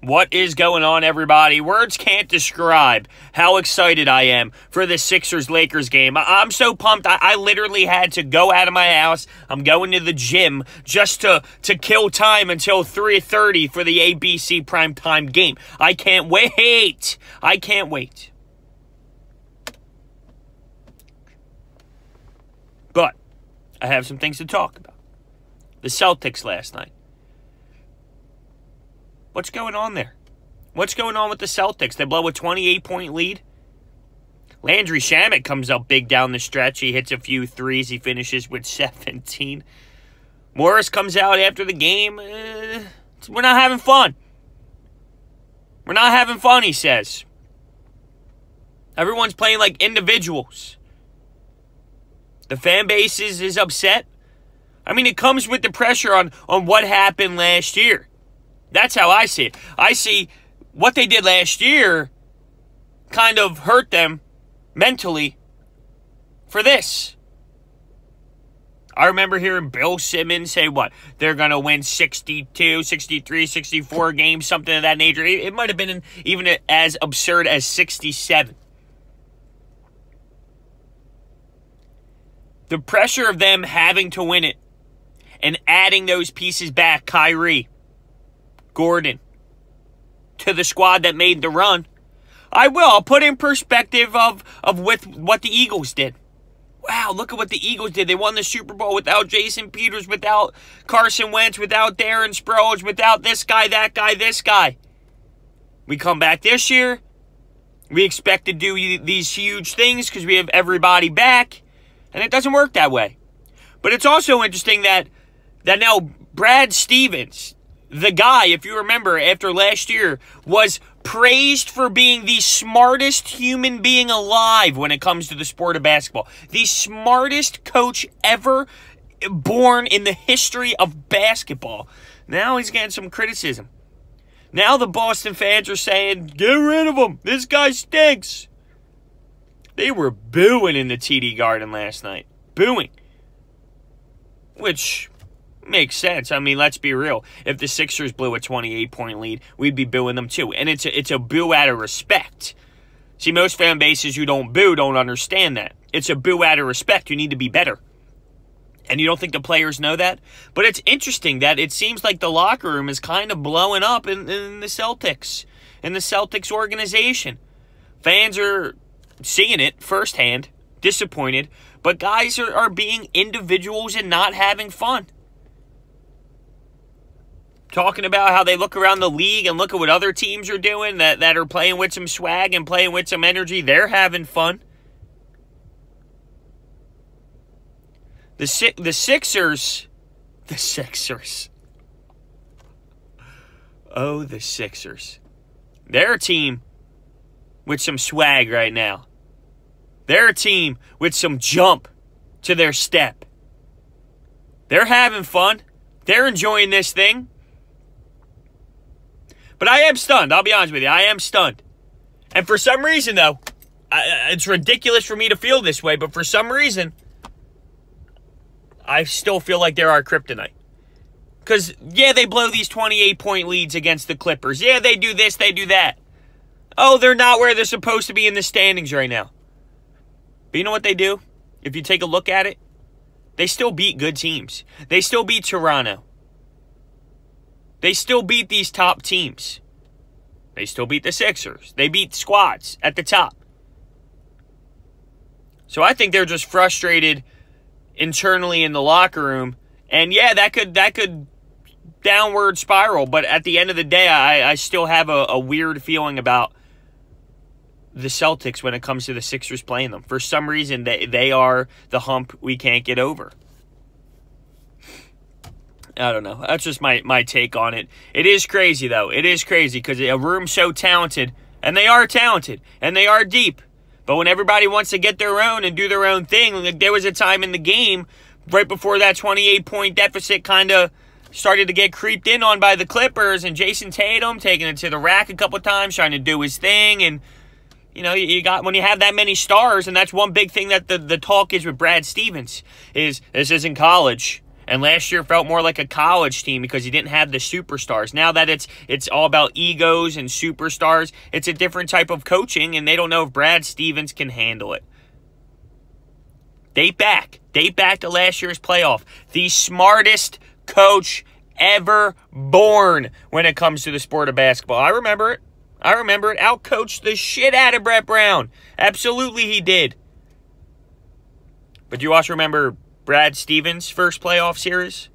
What is going on, everybody? Words can't describe how excited I am for the Sixers-Lakers game. I'm so pumped. I literally had to go out of my house. I'm going to the gym just to kill time until 3:30 for the ABC primetime game. I can't wait. I can't wait. But I have some things to talk about. The Celtics last night. What's going on there? What's going on with the Celtics? They blow a 28-point lead. Landry Shamet comes up big down the stretch. He hits a few threes. He finishes with 17. Morris comes out after the game. We're not having fun. We're not having fun, he says. Everyone's playing like individuals. The fan base is upset. I mean, it comes with the pressure on what happened last year. That's how I see it. I see what they did last year kind of hurt them mentally for this. I remember hearing Bill Simmons say what? They're going to win 62, 63, 64 games, something of that nature. It might have been even as absurd as 67. The pressure of them having to win it and adding those pieces back, Kyrie, Gordon, to the squad that made the run. I'll put in perspective of with what the Eagles did. Wow, look at what the Eagles did. They won the Super Bowl without Jason Peters, without Carson Wentz, without Darren Sproles, without this guy, that guy, this guy. We come back this year. We expect to do these huge things because we have everybody back. And it doesn't work that way. But it's also interesting that now Brad Stevens, the guy, if you remember, after last year, was praised for being the smartest human being alive when it comes to the sport of basketball. The smartest coach ever born in the history of basketball. Now he's getting some criticism. Now the Boston fans are saying, get rid of him. This guy stinks. They were booing in the TD Garden last night. Booing. Which makes sense. I mean, let's be real. If the Sixers blew a 28-point lead, we'd be booing them too. And it's a boo out of respect. See, most fan bases who don't boo don't understand that. It's a boo out of respect. You need to be better. And you don't think the players know that? But it's interesting that it seems like the locker room is kind of blowing up in the Celtics. In the Celtics organization. Fans are seeing it firsthand. Disappointed. But guys are being individuals and not having fun. Talking about how they look around the league and look at what other teams are doing that are playing with some swag and playing with some energy. They're having fun. The Sixers. The Sixers. Oh, the Sixers. They're a team with some swag right now. They're a team with some jump to their step. They're having fun. They're enjoying this thing. But I am stunned. I'll be honest with you. I am stunned. And for some reason, though, it's ridiculous for me to feel this way, but for some reason, I still feel like they're our kryptonite. Because, yeah, they blow these 28-point leads against the Clippers. Yeah, they do this, they do that. Oh, they're not where they're supposed to be in the standings right now. But you know what they do? If you take a look at it, they still beat good teams. They still beat Toronto. They still beat these top teams. They still beat the Sixers. They beat squads at the top. So I think they're just frustrated internally in the locker room. And yeah, that could downward spiral. But at the end of the day, I still have a weird feeling about the Celtics when it comes to the Sixers playing them. For some reason, they are the hump we can't get over. I don't know. That's just my take on it. It is crazy, though. It is crazy because a room so talented, and they are talented, and they are deep. But when everybody wants to get their own and do their own thing, like there was a time in the game right before that 28-point deficit kind of started to get creeped in on by the Clippers, and Jason Tatum taking it to the rack a couple times, trying to do his thing, and you know, you got when you have that many stars, and that's one big thing that the talk is with Brad Stevens is this isn't college. And last year felt more like a college team because you didn't have the superstars. Now that it's all about egos and superstars, it's a different type of coaching, and they don't know if Brad Stevens can handle it. Date back to last year's playoff. The smartest coach ever born when it comes to the sport of basketball. I remember it. Outcoached the shit out of Brett Brown. Absolutely he did. But you also remember Brad Stevens' first playoff series?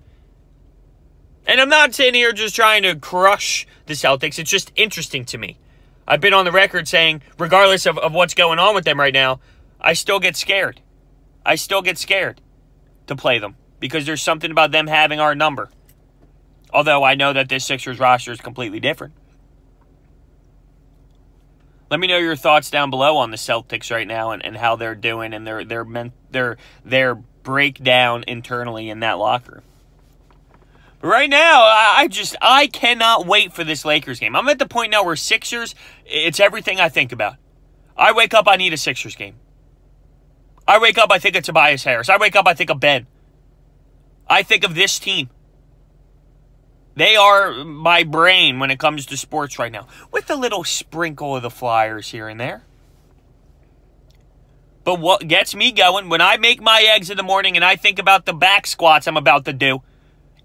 And I'm not sitting here just trying to crush the Celtics. It's just interesting to me. I've been on the record saying, regardless of what's going on with them right now, I still get scared. I still get scared to play them because there's something about them having our number. Although I know that this Sixers roster is completely different. Let me know your thoughts down below on the Celtics right now and how they're doing and their breakdown internally in that locker room. But right now, I cannot wait for this Lakers game. I'm at the point now where Sixers, it's everything I think about. I wake up, I need a Sixers game. I wake up, I think of Tobias Harris. I wake up, I think of Ben. I think of this team. They are my brain when it comes to sports right now, with a little sprinkle of the Flyers here and there. But what gets me going, when I make my eggs in the morning and I think about the back squats I'm about to do,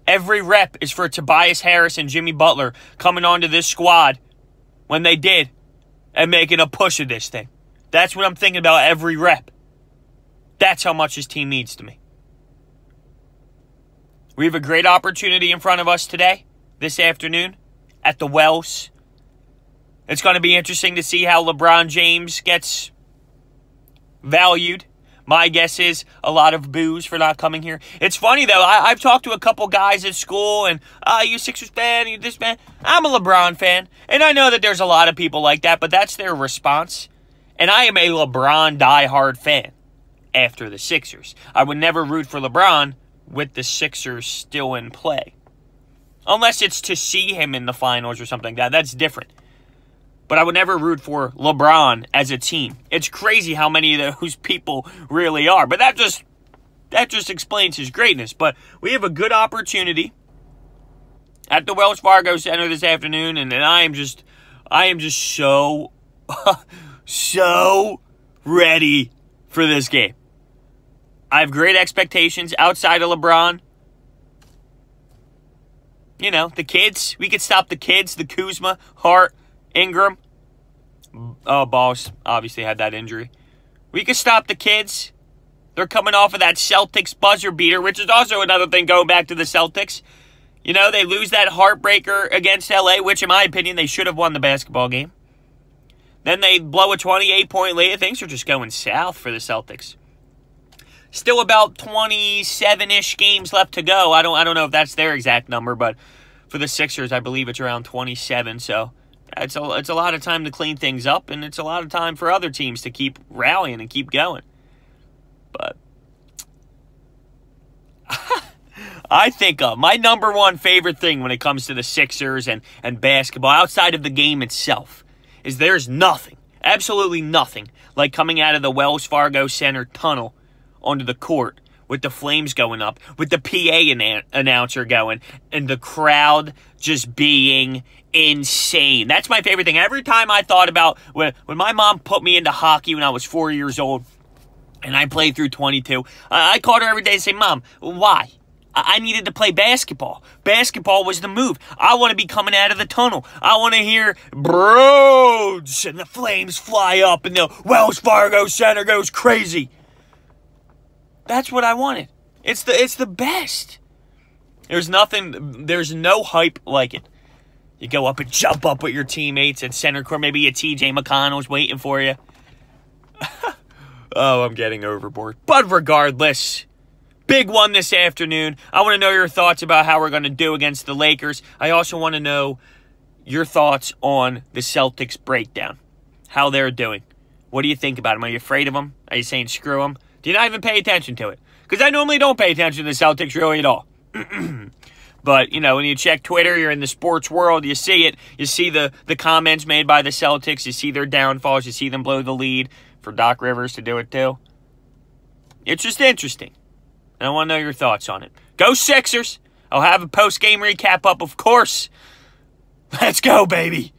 every rep is for Tobias Harris and Jimmy Butler coming onto this squad when they did and making a push of this thing. That's what I'm thinking about every rep. That's how much this team means to me. We have a great opportunity in front of us today, this afternoon, at the Wells. It's going to be interesting to see how LeBron James gets valued. My guess is a lot of boos for not coming here. It's funny, though. I've talked to a couple guys at school, and, you Sixers fan, you this fan. I'm a LeBron fan, and I know that there's a lot of people like that, but that's their response. And I am a LeBron diehard fan after the Sixers. I would never root for LeBron with the Sixers still in play. Unless it's to see him in the finals or something like that. That's different. But I would never root for LeBron as a team. It's crazy how many of those people really are. But that just explains his greatness. But we have a good opportunity at the Wells Fargo Center this afternoon. And I am just so, so ready for this game. I have great expectations outside of LeBron. You know, the kids. We could stop the kids. The Kuzma, Hart, Ingram. Oh, Boss obviously had that injury. We could stop the kids. They're coming off of that Celtics buzzer beater, which is also another thing going back to the Celtics. You know, they lose that heartbreaker against LA, which in my opinion, they should have won the basketball game. Then they blow a 28-point lead. Things are just going south for the Celtics. Still about 27-ish games left to go. I don't know if that's their exact number, but for the Sixers, I believe it's around 27. So it's a lot of time to clean things up, and it's a lot of time for other teams to keep rallying and keep going. But I think my number one favorite thing when it comes to the Sixers and basketball, outside of the game itself, is there's nothing, absolutely nothing, like coming out of the Wells Fargo Center tunnel onto the court with the flames going up, with the PA announcer going, and the crowd just being insane. That's my favorite thing. Every time I thought about when my mom put me into hockey when I was 4 years old, and I played through 22, I called her every day and say, Mom, why? I needed to play basketball. Basketball was the move. I want to be coming out of the tunnel. I want to hear Broads, and the flames fly up, and the Wells Fargo Center goes crazy. That's what I wanted. It's the best. There's no hype like it. You go up and jump up with your teammates at center court. Maybe a TJ McConnell's waiting for you. Oh, I'm getting overboard. But regardless, big one this afternoon. I want to know your thoughts about how we're going to do against the Lakers. I also want to know your thoughts on the Celtics breakdown. How they're doing. What do you think about them? Are you afraid of them? Are you saying screw them? Do you not even pay attention to it? Because I normally don't pay attention to the Celtics really at all. But, you know, when you check Twitter, you're in the sports world, you see it. You see the comments made by the Celtics. You see their downfalls. You see them blow the lead for Doc Rivers to do it too. It's just interesting. And I want to know your thoughts on it. Go Sixers. I'll have a post-game recap up, of course. Let's go, baby.